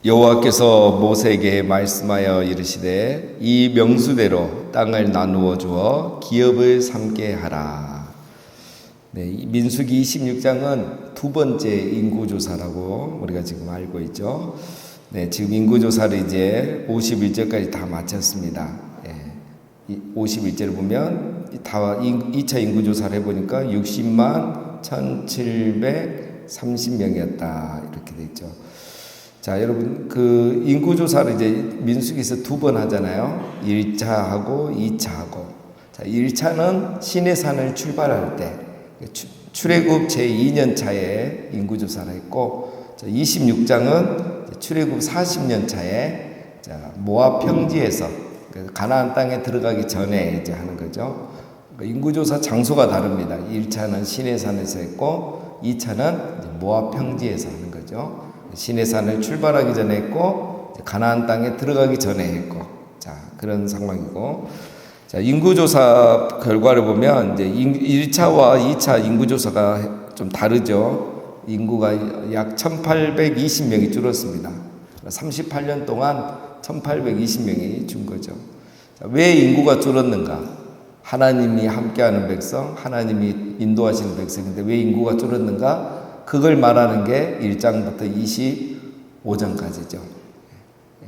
여호와께서 모세에게 말씀하여 이르시되 이 명수대로 땅을 나누어 주어 기업을 삼게 하라. 네, 민수기 26장은 두 번째 인구조사라고 우리가 지금 알고 있죠. 네, 지금 인구조사를 이제 51절까지 다 마쳤습니다. 51절을 보면 다 2차 인구조사를 해보니까 60만 1730명이었다 이렇게 돼 있죠. 자, 여러분, 그 인구조사를 이제 민수기에서 두 번 하잖아요. 1차하고 2차하고. 자, 1차는 시내산을 출발할 때, 출애굽 제2년 차에 인구조사를 했고, 26장은 출애굽 40년 차에 모압 평지에서 가나안 땅에 들어가기 전에 이제 하는 거죠. 인구조사 장소가 다릅니다. 1차는 시내산에서 했고, 2차는 모압 평지에서 하는 거죠. 시내산을 출발하기 전에 했고 가나안 땅에 들어가기 전에 했고, 자, 그런 상황이고, 자, 인구조사 결과를 보면 이제 1차와 2차 인구조사가 좀 다르죠. 인구가 약 1820명이 줄었습니다. 38년 동안 1820명이 준 거죠. 자, 왜 인구가 줄었는가? 하나님이 함께하는 백성, 하나님이 인도하시는 백성인데 왜 인구가 줄었는가? 그걸 말하는 게 1장부터 25장까지죠.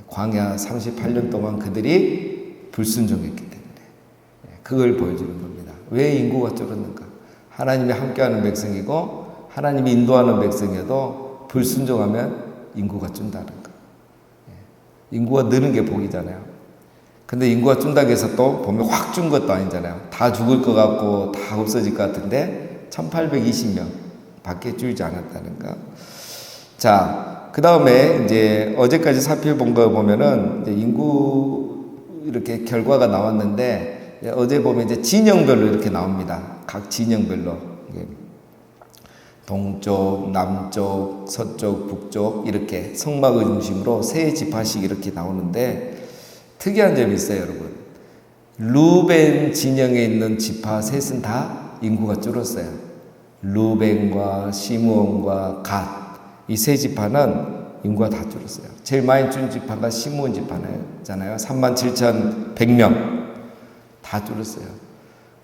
광야 38년 동안 그들이 불순종했기 때문에 그걸 보여주는 겁니다. 왜 인구가 줄었는가? 하나님이 함께하는 백성이고 하나님이 인도하는 백성이어도 불순종하면 인구가 준다는 거. 인구가 느는 게 복이잖아요. 근데 인구가 준다고 해서 또 보면 확 준 것도 아니잖아요. 다 죽을 것 같고 다 없어질 것 같은데 1820명 밖에 줄지 않았다는 거. 자, 그 다음에 이제 어제까지 살펴본 거 보면은 이제 인구 이렇게 결과가 나왔는데 어제 보면 이제 진영별로 이렇게 나옵니다. 각 진영별로. 동쪽, 남쪽, 서쪽, 북쪽 이렇게 성막을 중심으로 세 지파씩 이렇게 나오는데 특이한 점이 있어요, 여러분. 루벤 진영에 있는 지파 셋은 다 인구가 줄었어요. 루벤과 시므온과 갓 이 세 지파는 인구가 다 줄었어요. 제일 많이 준 지파가 시므온 지파잖아요. 37,100명 다 줄었어요.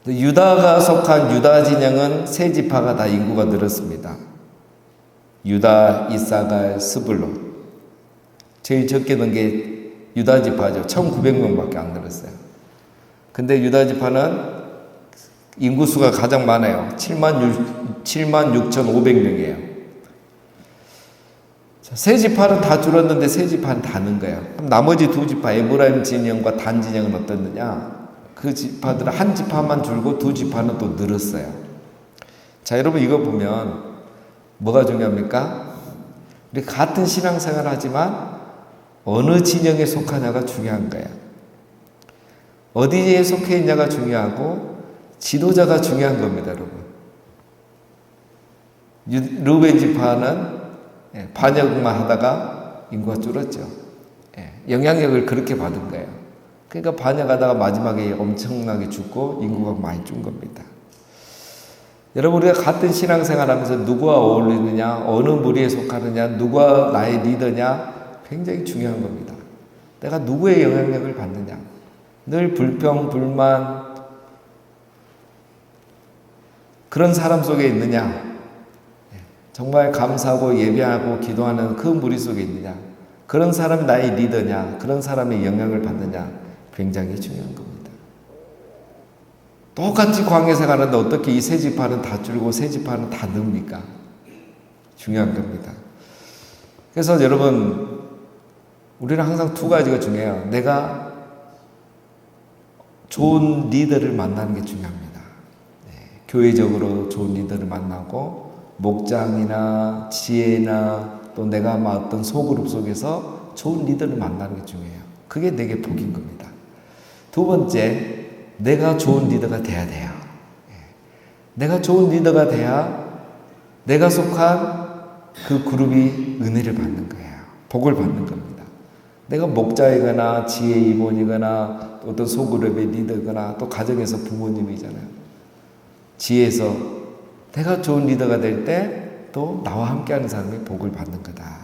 유다가 속한 유다 진영은 세 지파가 다 인구가 늘었습니다. 유다, 이사갈, 스불론. 제일 적게 는 게 유다 지파죠. 1,900명밖에 안 늘었어요. 근데 유다 지파는 인구수가 가장 많아요. 76,500명이에요. 세 지파는 다 줄었는데 세 지파는 다 는 거예요. 그럼 나머지 두 지파, 에브라임 진영과 단 진영은 어떻느냐? 그 지파들은 한 지파만 줄고 두 지파는 또 늘었어요. 자, 여러분 이거 보면 뭐가 중요합니까? 우리 같은 신앙생활 하지만 어느 진영에 속하냐가 중요한 거예요. 어디에 속해 있냐가 중요하고 지도자가 중요한 겁니다, 여러분. 루벤 지파는 반역만 하다가 인구가 줄었죠. 영향력을 그렇게 받은 거예요. 그러니까 반역하다가 마지막에 엄청나게 죽고 인구가 많이 준 겁니다. 여러분, 우리가 같은 신앙생활 하면서 누구와 어울리느냐, 어느 무리에 속하느냐, 누가 나의 리더냐 굉장히 중요한 겁니다. 내가 누구의 영향력을 받느냐. 늘 불평, 불만 그런 사람 속에 있느냐, 정말 감사하고 예배하고 기도하는 그 무리 속에 있느냐, 그런 사람이 나의 리더냐, 그런 사람의 영향을 받느냐 굉장히 중요한 겁니다. 똑같이 광야 생활하는데 어떻게 이 세 지파는 다 줄고 세 지파는 다 늡니까? 중요한 겁니다. 그래서 여러분, 우리는 항상 두 가지가 중요해요. 내가 좋은 리더를 만나는 게 중요합니다. 교회적으로 좋은 리더를 만나고 목장이나 지혜나 또 내가 어떤 소그룹 속에서 좋은 리더를 만나는 게 중요해요. 그게 내게 복인 겁니다. 두 번째, 내가 좋은 리더가 돼야 돼요. 내가 좋은 리더가 돼야 내가 속한 그 그룹이 은혜를 받는 거예요. 복을 받는 겁니다. 내가 목자이거나 지혜 이본이거나 어떤 소그룹의 리더거나 또 가정에서 부모님이잖아요. 지혜에서 내가 좋은 리더가 될 때 또 나와 함께하는 사람이 복을 받는 거다.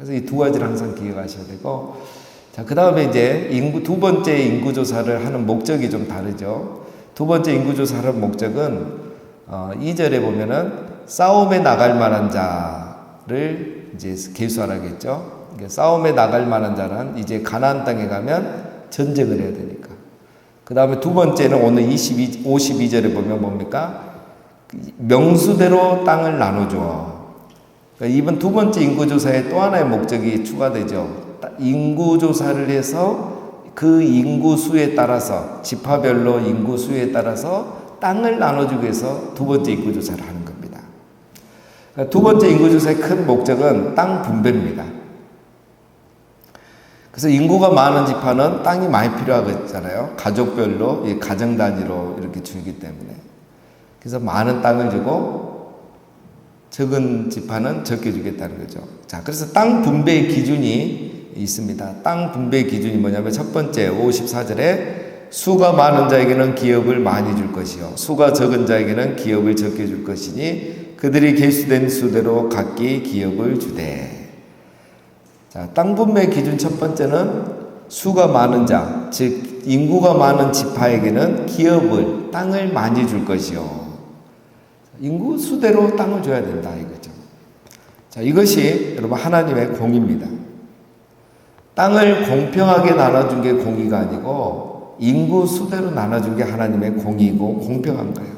그래서 이 두 가지를 항상 기억하셔야 되고, 자, 그 다음에 이제 두 번째 인구조사를 하는 목적이 좀 다르죠. 두 번째 인구조사를 하는 목적은 2절에 보면은 싸움에 나갈 만한 자를 이제 계수하라겠죠. 싸움에 나갈 만한 자는 이제 가나안 땅에 가면 전쟁을 해야 되니까. 그 다음에 두 번째는 오늘 52절에 보면 뭡니까? 명수대로 땅을 나눠줘. 그러니까 이번 두 번째 인구조사에 또 하나의 목적이 추가되죠. 인구조사를 해서 그 인구수에 따라서, 지파별로 인구수에 따라서 땅을 나눠주기 위해서 두 번째 인구조사를 하는 겁니다. 그러니까 두 번째 인구조사의 큰 목적은 땅 분배입니다. 그래서 인구가 많은 지파는 땅이 많이 필요하겠잖아요. 가족별로, 가정 단위로 이렇게 주기 때문에. 그래서 많은 땅을 주고 적은 지파는 적게 주겠다는 거죠. 자, 그래서 땅 분배의 기준이 있습니다. 땅 분배의 기준이 뭐냐면 첫 번째 54절에 수가 많은 자에게는 기업을 많이 줄 것이요 수가 적은 자에게는 기업을 적게 줄 것이니 그들이 계수된 수대로 각기 기업을 주되. 자, 땅 분배 기준 첫 번째는 수가 많은 자, 즉 인구가 많은 지파에게는 기업을, 땅을 많이 줄 것이요. 인구 수대로 땅을 줘야 된다 이거죠. 자, 이것이 여러분 하나님의 공의입니다. 땅을 공평하게 나눠준 게 공의가 아니고 인구 수대로 나눠준 게 하나님의 공의이고 공평한 거예요.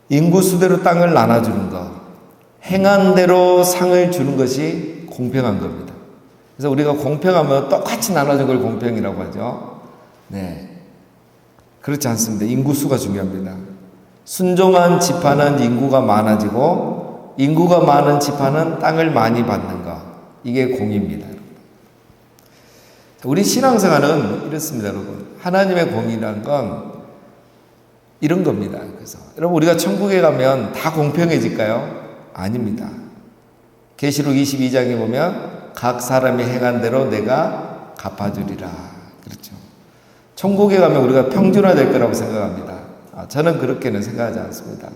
인구 수대로 땅을 나눠주는 것, 행한 대로 상을 주는 것이 공평한 겁니다. 그래서 우리가 공평하면 똑같이 나눠준 걸 공평이라고 하죠. 네. 그렇지 않습니다. 인구수가 중요합니다. 순종한 지파는 인구가 많아지고 인구가 많은 지파는 땅을 많이 받는 것. 이게 공의입니다. 우리 신앙생활은 이렇습니다, 여러분. 하나님의 공의라는 건 이런 겁니다. 그래서 여러분 우리가 천국에 가면 다 공평해질까요? 아닙니다. 계시록 22장에 보면 각 사람이 행한 대로 내가 갚아주리라. 그렇죠. 천국에 가면 우리가 평준화될 거라고 생각합니다. 저는 그렇게는 생각하지 않습니다.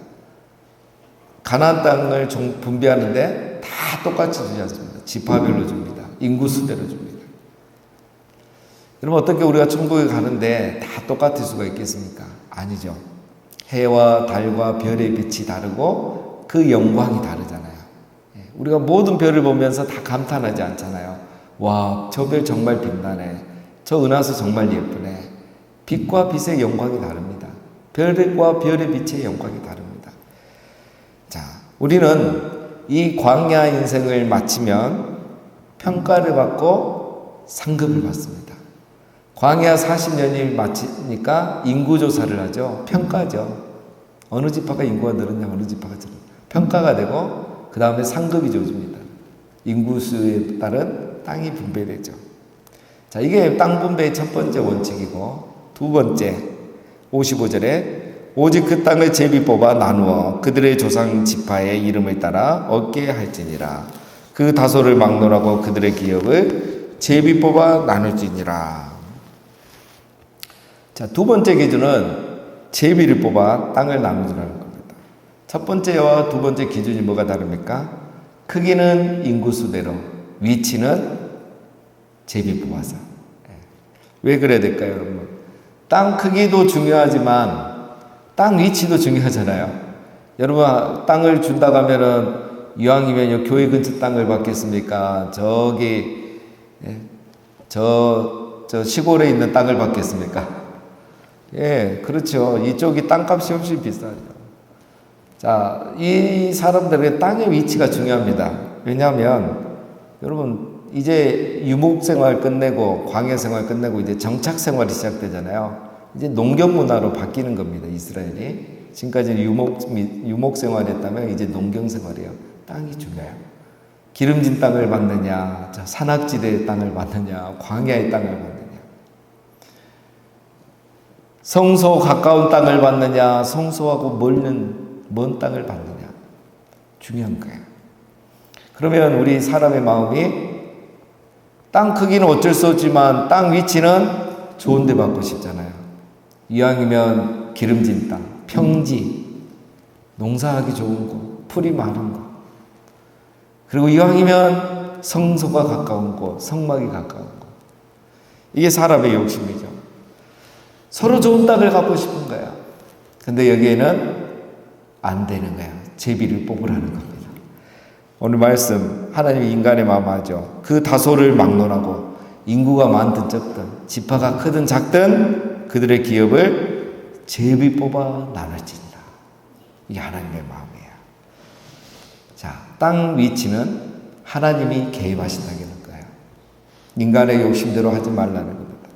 가나안 땅을 분배하는데 다 똑같이 주지 않습니다. 지파별로 줍니다. 인구수대로 줍니다. 여러분 어떻게 우리가 천국에 가는데 다 똑같을 수가 있겠습니까? 아니죠. 해와 달과 별의 빛이 다르고 그 영광이 다르잖아요. 우리가 모든 별을 보면서 다 감탄하지 않잖아요. 와, 저 별 정말 빛나네. 저 은하수 정말 예쁘네. 빛과 빛의 영광이 다릅니다. 별과 별의 빛의 영광이 다릅니다. 자, 우리는 이 광야 인생을 마치면 평가를 받고 상급을 받습니다. 광야 40년이 마치니까 인구조사를 하죠. 평가죠. 어느 지파가 인구가 늘었냐, 어느 지파가 줄었냐. 평가가 되고 그 다음에 상급이 주어집니다. 인구수에 따른 땅이 분배되죠. 자, 이게 땅 분배의 첫 번째 원칙이고 두 번째 55절에 오직 그 땅을 제비 뽑아 나누어 그들의 조상 지파의 이름을 따라 얻게 할지니라. 그 다소를 막론하고 그들의 기업을 제비 뽑아 나눌지니라. 자, 두 번째 기준은 제비를 뽑아 땅을 나누라는 겁니다. 첫 번째와 두 번째 기준이 뭐가 다릅니까? 크기는 인구수대로, 위치는 제비 뽑아서. 왜 그래야 될까요, 여러분? 땅 크기도 중요하지만 땅 위치도 중요하잖아요. 여러분 땅을 준다고 하면은 이왕이면 교회 근처 땅을 받겠습니까? 저기 저 시골에 있는 땅을 받겠습니까? 예, 그렇죠. 이쪽이 땅값이 훨씬 비싸죠. 자, 이 사람들의 땅의 위치가 중요합니다. 왜냐하면 여러분 이제 유목 생활 끝내고 광야 생활 끝내고 이제 정착 생활이 시작되잖아요. 이제 농경 문화로 바뀌는 겁니다. 이스라엘이 지금까지 유목 생활했다면 이제 농경 생활이에요. 땅이 중요해요. 기름진 땅을 받느냐, 산악지대의 땅을 받느냐, 광야의 땅을 받느냐, 성소 가까운 땅을 받느냐, 성소하고 먼 땅을 받느냐, 중요한 거예요. 그러면 우리 사람의 마음이 땅 크기는 어쩔 수 없지만 땅 위치는 좋은 데 받고 싶잖아요. 이왕이면 기름진 땅, 평지, 농사하기 좋은 곳, 풀이 많은 곳. 그리고 이왕이면 성소가 가까운 곳, 성막이 가까운 곳. 이게 사람의 욕심이죠. 서로 좋은 땅을 갖고 싶은 거야. 근데 여기에는 안 되는 거야. 제비를 뽑으라는 겁니다. 오늘 말씀, 하나님이 인간의 마음 알죠. 그 다소를 막론하고 인구가 많든 적든 지파가 크든 작든 그들의 기업을 제비 뽑아 나눌지니라. 이게 하나님의 마음이에요. 자, 땅 위치는 하나님이 개입하신다는 거예요. 인간의 욕심대로 하지 말라는 겁니다.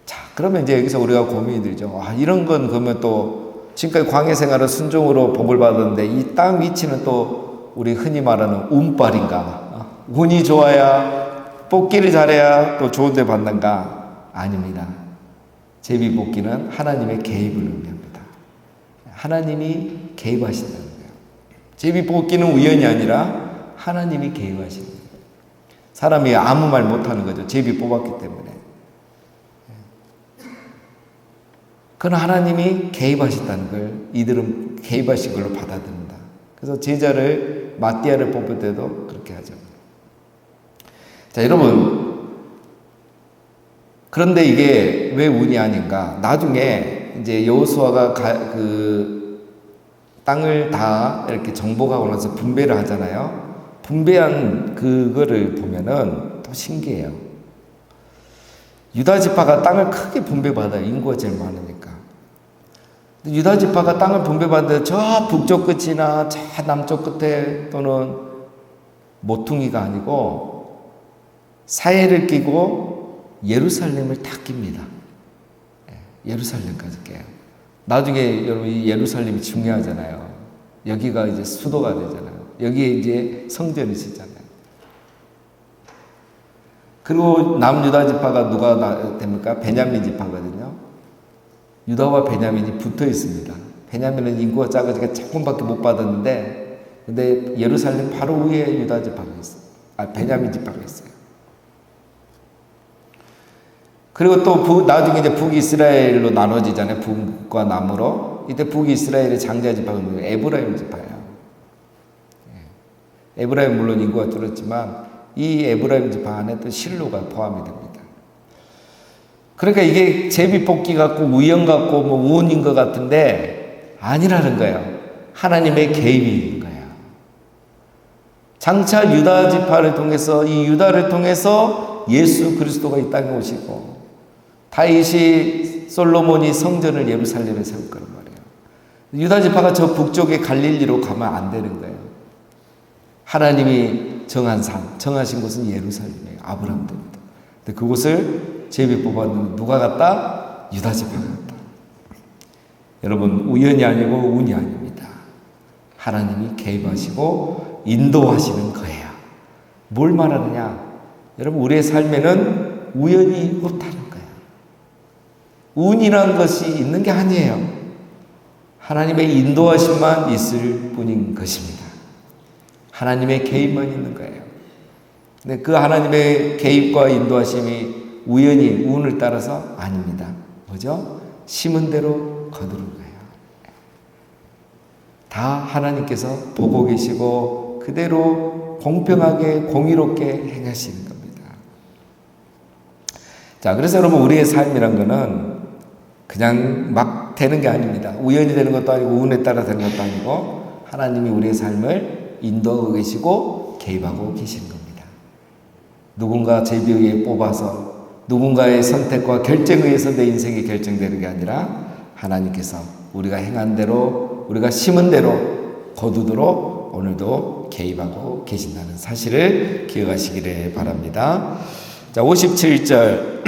자, 그러면 이제 여기서 우리가 고민이 들죠. 이런 건 그러면 또 지금까지 광야 생활을 순종으로 복을 받았는데 이 땅 위치는 또 우리 흔히 말하는 운빨인가? 운이 좋아야 뽑기를 잘해야 또 좋은 데 받는가? 아닙니다. 제비 뽑기는 하나님의 개입을 의미합니다. 하나님이 개입하신다는 거예요. 제비 뽑기는 우연이 아니라 하나님이 개입하시는 거예요. 사람이 아무 말 못하는 거죠. 제비 뽑았기 때문에. 그건 하나님이 개입하셨다는 걸 이들은 개입하신 걸로 받아들인다. 그래서 제자를 마띠아를 뽑을 때도 그렇게 하죠. 자, 여러분, 그런데 이게 왜 운이 아닌가? 나중에 이제 여호수아가 그 땅을 다 이렇게 정복하고 나서 분배를 하잖아요. 분배한 그거를 보면은 또 신기해요. 유다 지파가 땅을 크게 분배받아요. 인구가 제일 많으니까. 유다 지파가 땅을 분배받는데 저 북쪽 끝이나 저 남쪽 끝에 또는 모퉁이가 아니고 사해를 끼고 예루살렘을 다 낍니다. 예루살렘까지 깨요. 나중에 여러분 이 예루살렘이 중요하잖아요. 여기가 이제 수도가 되잖아요. 여기에 이제 성전이 있잖아요. 그리고 남유다 지파가 누가 됩니까? 베냐민 지파거든요. 유다와 베냐민이 붙어 있습니다. 베냐민은 인구가 작으니까 조금밖에 못 받았는데, 근데 예루살렘 바로 위에 유다 지파가 있어요. 베냐민 지파가 있어요. 그리고 또 나중에 이제 북이스라엘로 나눠지잖아요. 북과 남으로. 이때 북이스라엘의 장자 지파가 에브라임 지파예요. 에브라임 물론 인구가 줄었지만 이 에브라임 지파 안에 또 실로가 포함이 됩니다. 그러니까 이게 제비 뽑기 같고 우연 같고 뭐 운인 것 같은데 아니라는 거예요. 하나님의 개입인 거예요. 장차 유다 지파를 통해서 이 유다를 통해서 예수 그리스도가 이 땅에 오시고 다윗이 솔로몬이 성전을 예루살렘에 세울 거란 말이에요. 유다 지파가 저 북쪽에 갈릴리로 가면 안 되는 거예요. 하나님이 정한 산, 정하신 곳은 예루살렘이에요. 아브라함 때부터. 근데 그곳을 제비 뽑았는데 누가 갔다? 유다 지파가 갔다. 여러분 우연이 아니고 운이 아닙니다. 하나님이 개입하시고 인도하시는 거예요. 뭘 말하느냐? 여러분 우리의 삶에는 우연이 없다는 거예요. 운이란 것이 있는 게 아니에요. 하나님의 인도하심만 있을 뿐인 것입니다. 하나님의 개입만 있는 거예요. 근데 그 하나님의 개입과 인도하심이 우연히 운을 따라서 아닙니다. 뭐죠? 심은 대로 거두는 거예요. 다 하나님께서 보고 계시고 그대로 공평하게 공의롭게 행하시는 겁니다. 자, 그래서 여러분 우리의 삶이란 거는 그냥 막 되는 게 아닙니다. 우연히 되는 것도 아니고 운에 따라 되는 것도 아니고 하나님이 우리의 삶을 인도하고 계시고 개입하고 계시는 겁니다. 누군가 제비 위에 뽑아서 누군가의 선택과 결정에 의해서 내 인생이 결정되는 게 아니라 하나님께서 우리가 행한 대로 우리가 심은 대로 거두도록 오늘도 개입하고 계신다는 사실을 기억하시기를 바랍니다. 자, 57절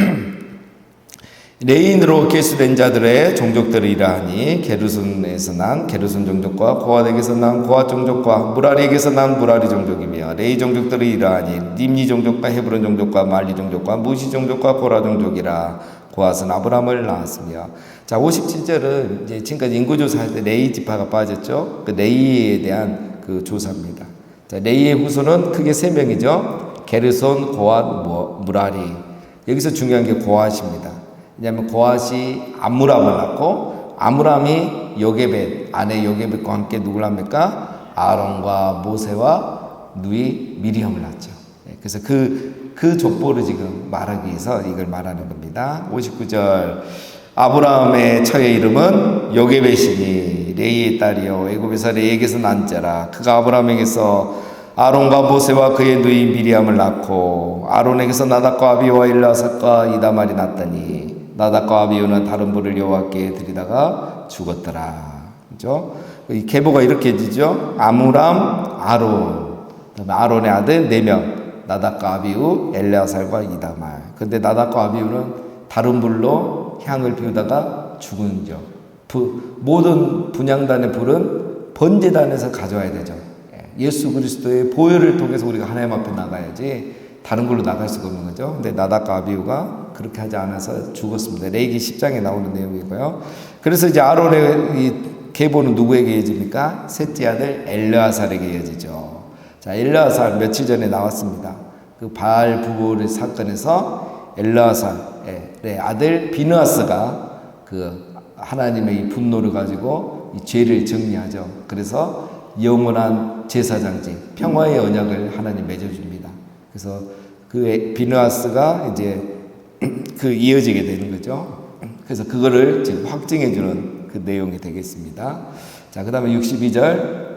레인으로 계수된 자들의 종족들을 이러하니 게르손에서 난 게르손 종족과 고핫에게서 난 고핫 종족과 무라리에게서 난 무라리 종족이며 레이 종족들을 이러하니 림니 종족과 헤브론 종족과 말리 종족과 무시 종족과 고라 종족이라. 고핫은 아브람을 낳았으며. 자, 57절은 이제 지금까지 인구조사할 때 레이 지파가 빠졌죠. 그 레이에 대한 그 조사입니다. 자, 레이의 후손은 크게 3명이죠. 게르손, 고핫, 무라리. 여기서 중요한 게 고핫입니다. 왜냐하면 고핫이 암므람을 낳고 암므람이 요게벳, 아내 요게벳과 함께 누구를 합니까? 아론과 모세와 누이 미리암을 낳죠. 그래서 그 족보를 지금 말하기 위해서 이걸 말하는 겁니다. 59절. 아브라함의 처의 이름은 요게벳이니 레이의 딸이요 애굽에서 레이에게서 난 자라. 그가 아브라함에게서 아론과 모세와 그의 누이 미리암을 낳고 아론에게서 나답과 아비후와 일라삭과 이다말이 낳더니 나답과 아비후는 다른 불을 여호와께 드리다가 죽었더라. 그죠? 이 계보가 이렇게 되죠. 아므람, 아론, 그다음에 아론의 아들 4명, 나답과 아비후, 엘레아살과 이다말. 근데 나답과 아비후는 다른 불로 향을 피우다가 죽은 적. 모든 분향단의 불은 번제단에서 가져와야 되죠. 예수 그리스도의 보혈을 통해서 우리가 하나님 앞에 나가야지 다른 걸로 나갈 수가 없는 거죠. 근데 나답과 아비후가 그렇게 하지 않아서 죽었습니다. 레위기 10장에 나오는 내용이고요. 그래서 이제 아론의 이 계보는 누구에게 이어집니까? 셋째 아들 엘르아살에게 이어지죠. 자, 엘르아살 며칠 전에 나왔습니다. 그 바알 부부의 사건에서 엘르아살의 아들 비느하스가 그 하나님의 이 분노를 가지고 이 죄를 정리하죠. 그래서 영원한 제사장직, 평화의 언약을 하나님 맺어줍니다. 그래서 그 비느하스가 이제 그 이어지게 되는 거죠. 그래서 그거를 지금 확증해주는 그 내용이 되겠습니다. 자, 그 다음에 62절.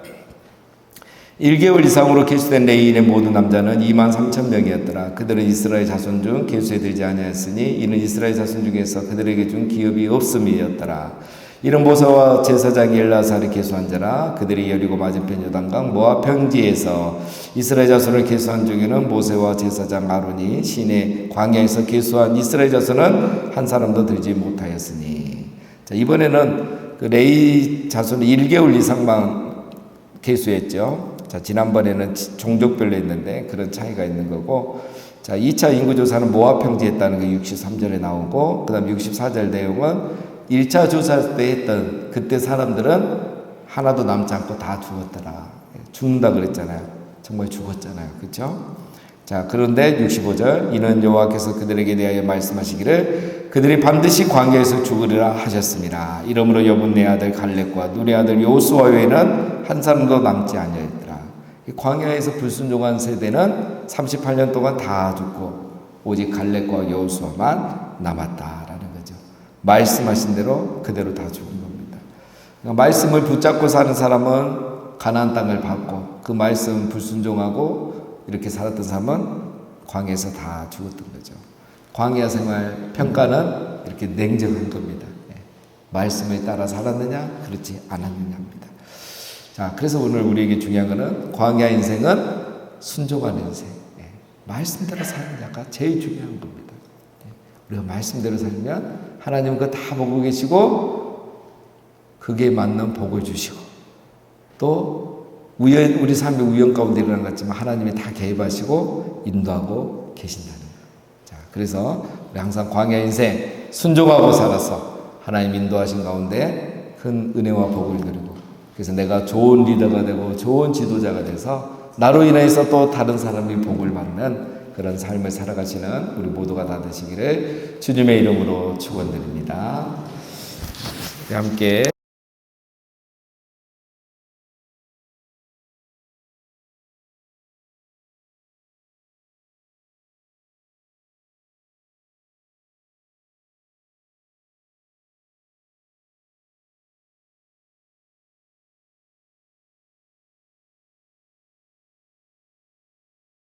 1개월 이상으로 계수된 레위인의 모든 남자는 23,000명이었더라. 그들은 이스라엘 자손 중 계수에 들지 아니하였으니 이는 이스라엘 자손 중에서 그들에게 준 기업이 없음이었더라. 이런 모세와 제사장 엘라살이 계수한 자라. 그들이 여리고 맞은편 요단강 모압 평지에서 이스라엘 자손을 계수한 중에는 모세와 제사장 아론이 시내 광야에서 계수한 이스라엘 자손은 한 사람도 들지 못하였으니. 자, 이번에는 그 레위 자손이 1개월 이상만 계수했죠. 자, 지난번에는 종족별로 했는데 그런 차이가 있는 거고. 자, 2차 인구조사는 모압 평지에 했다는 게 63절에 나오고, 그 다음 64절 내용은 1차 조사 때 했던 그때 사람들은 하나도 남지 않고 다 죽었더라. 죽는다 그랬잖아요. 정말 죽었잖아요. 그렇죠? 자, 그런데 65절. 이는 여호와께서 그들에게 대하여 말씀하시기를 그들이 반드시 광야에서 죽으리라 하셨습니다. 이러므로 여분네 아들 갈렙과 눈의 아들 여호수아 외에는 한 사람도 남지 아니하였더라. 광야에서 불순종한 세대는 38년 동안 다 죽고 오직 갈렙과 여호수아만 남았다라는 거죠. 말씀하신 대로 그대로 다 죽은 겁니다. 그러니까 말씀을 붙잡고 사는 사람은 가나안 땅을 받고 그 말씀 불순종하고 이렇게 살았던 사람은 광야에서 다 죽었던 거죠. 광야 생활 평가는 이렇게 냉정한 겁니다. 말씀에 따라 살았느냐 그렇지 않았느냐 합니다. 자, 그래서 오늘 우리에게 중요한 것은 광야 인생은 순종하는 인생, 말씀대로 사느냐가 제일 중요한 겁니다. 우리가 말씀대로 살면 하나님은 그거 다 보고 계시고 그게 맞는 복을 주시고 또 우리 삶의 우연 가운데 일어난 것 같지만 하나님이 다 개입하시고 인도하고 계신다는 거예요. 자, 그래서 우리 항상 광야 인생 순종하고 살아서 하나님 인도하신 가운데 큰 은혜와 복을 누리고, 그래서 내가 좋은 리더가 되고 좋은 지도자가 돼서 나로 인해서 또 다른 사람이 복을 받는 그런 삶을 살아가시는 우리 모두가 다 되시기를 주님의 이름으로 축원드립니다. 함께